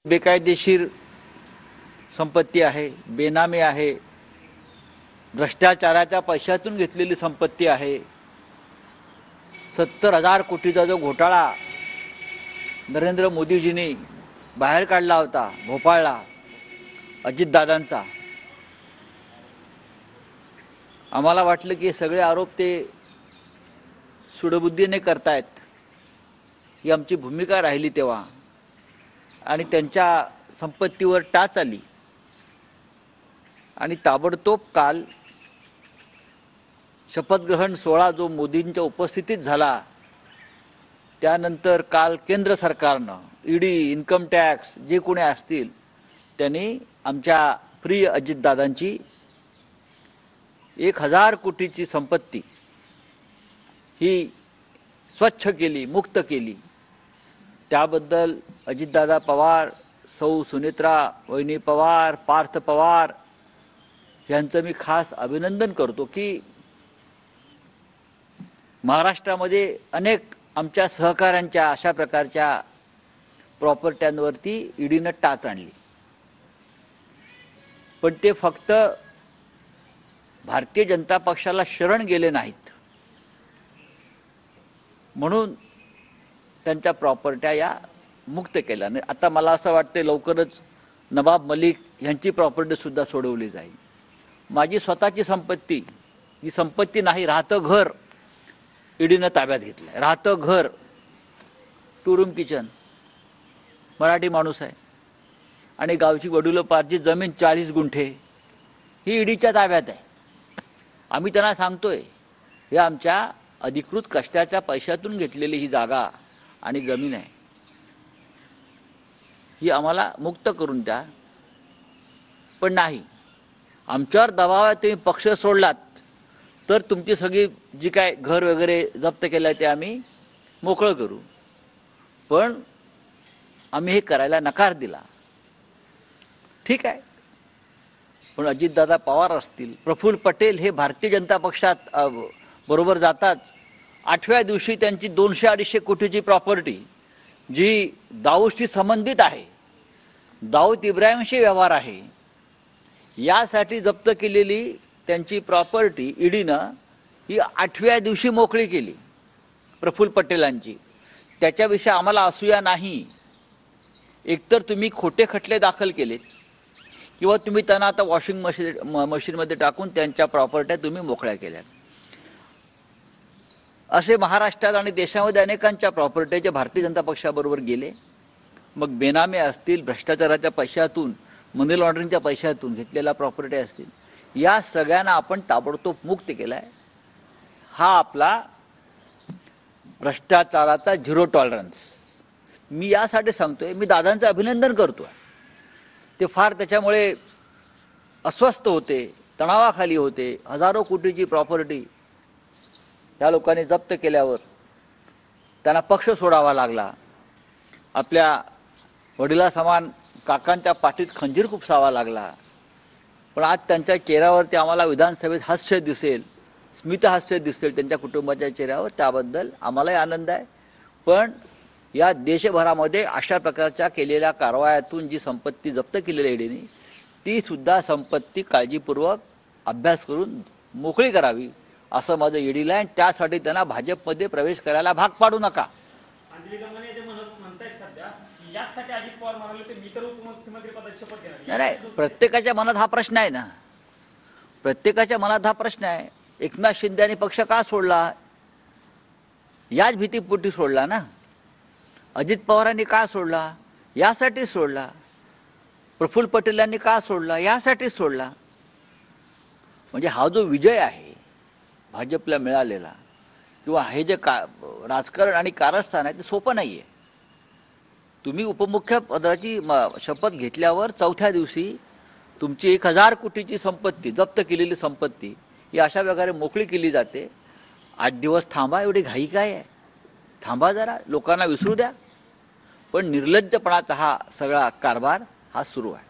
बेकायदेशीर संपत्ती आहे, बेनामी आहे, भ्रष्टाचाराच्या पैशातून घेतलेली संपत्ती आहे। 70,000 कोटीचा जो घोटाळा नरेंद्र मोदीजींनी बाहेर काढला होता भोपाळला अजितदादांचा, आम्हाला वाटलं की सगळे आरोप ते सुडबुद्धीने करतायत, ही आमची भूमिका राहिली तेव्हा, आणि त्यांच्या संपत्तीवर टाच आली आणि ताबडतोब काल शपथग्रहण सोहळा जो मोदींच्या उपस्थितीत झाला त्यानंतर काल केंद्र सरकारनं ईडी, इन्कम टॅक्स जे कोणी असतील त्यांनी आमच्या प्रिय अजितदादांची 1,000 कोटीची संपत्ती ही स्वच्छ केली, मुक्त केली। त्याबद्दल अजितदादा पवार, सौ सुनेत्रा वहिनी पवार, पार्थ पवार यांचं मी खास अभिनंदन करतो की महाराष्ट्रामध्ये अनेक आमच्या सहकाऱ्यांच्या अशा प्रकारच्या प्रॉपर्ट्यांवरती ईडीनं टाच आणली, पण ते फक्त भारतीय जनता पक्षाला शरण गेले नाहीत म्हणून त्यांच्या प्रॉपर्ट्या या मुक्त केल्या। आता मला असं वाटतं लवकरच नवाब मलिक यांची प्रॉपर्टी सुद्धा सोडवली जाईल। माझी स्वतःची संपत्ती, ही संपत्ती नाही, राहतं घर ईडीनं ताब्यात घेतलंय। राहतं घर, 2 रूम किचन, मराठी माणूस आहे आणि गावची वडिलोपार्जित जमीन 40 गुंठे ही ईडीच्या ताब्यात आहे। आम्ही त्यांना सांगतोय हे आमच्या अधिकृत कष्टाच्या पैशातून घेतलेली ही जागा आणि जमीन आहे, ही आम्हाला मुक्त करून द्या। पण नाही, आमच्यावर दबाव आहे, तुम्ही पक्ष सोडलात तर तुमची सगळी जी काय घर वगैरे जप्त केलं ते आम्ही मोकळं करू, पण आम्ही हे करायला नकार दिला। ठीक आहे, पण अजितदादा पवार असतील, प्रफुल्ल पटेल हे भारतीय जनता पक्षात बरोबर जातात। 8व्या दिवशी त्यांची 200-250 कोटीची प्रॉपर्टी जी दाऊदशी संबंधित आहे, दाऊद इब्राहिमशी व्यवहार आहे, यासाठी जप्त केलेली त्यांची प्रॉपर्टी ईडीनं ही 8व्या दिवशी मोकळी केली प्रफुल्ल पटेलांची। त्याच्याविषयी आम्हाला असूया नाही। एकतर तुम्ही खोटे खटले दाखल केलेत किंवा तुम्ही त्यांना आता वॉशिंग मशीनमध्ये टाकून त्यांच्या प्रॉपर्ट्या तुम्ही मोकळ्या केल्या। असे महाराष्ट्रात आणि देशामध्ये अनेकांच्या प्रॉपर्ट्या भारतीय जनता पक्षाबरोबर गेले, मग बेनामे असतील, भ्रष्टाचाराच्या पैशातून, मनी लॉन्ड्रिंगच्या पैशातून घेतलेल्या प्रॉपर्टी असतील, या सगळ्यांना आपण ताबडतोब मुक्त केलाय। हा आपला भ्रष्टाचाराचा 0 टॉलरन्स। मी यासाठी सांगतोय, मी दादांचं अभिनंदन करतोय, ते फार त्याच्यामुळे अस्वस्थ होते, तणावाखाली होते। हजारो कोटीची प्रॉपर्टी या लोकांनी जप्त केल्यावर त्यांना पक्ष सोडावा लागला, आपल्या वडिलासमान काकांच्या पाठीत खंजीर खुपसावा लागला, पण आज त्यांच्या चेहऱ्यावरती आम्हाला विधानसभेत हास्य दिसेल, स्मितहास्य दिसेल त्यांच्या कुटुंबाच्या चेहऱ्यावर, त्याबद्दल आम्हालाही आनंद आहे। पण या देशभरामध्ये अशा प्रकारच्या केलेल्या कारवायातून जी संपत्ती जप्त केलेली आहे ईडीने, ती सुद्धा संपत्ती काळजीपूर्वक अभ्यास करून मोकळी करावी असं माझं ईडीला आहे। त्यासाठी त्यांना भाजपमध्ये प्रवेश करायला भाग पाडू नका। नाही, प्रत्येकाच्या मनात हा प्रश्न आहे ना, प्रत्येकाच्या मनात हा प्रश्न आहे। एकनाथ शिंदे यांनी पक्ष का सोडला? याच भीतीपोटी सोडला ना। अजित पवारांनी का सोडला? यासाठी सोडला। प्रफुल्ल पटेल यांनी का सोडला? यासाठी सोडला। म्हणजे हा जो विजय आहे भाजपला मिळालेला, किंवा हे जे राजकारण आणि कारस्थान आहे ते सोपं नाही आहे। तुम्ही उपमुख्यपदाची शपथ घेतल्यावर 4थ्या दिवशी तुमची 1,000 कोटीची संपत्ती, जप्त केलेली संपत्ती ही अशा प्रकारे मोकळी केली जाते। 8 दिवस थांबा, एवढी घाई काय आहे? थांबा जरा, लोकांना विसरू द्या। पण निर्लज्जपणाचा हा सगळा कारभार हा सुरू आहे।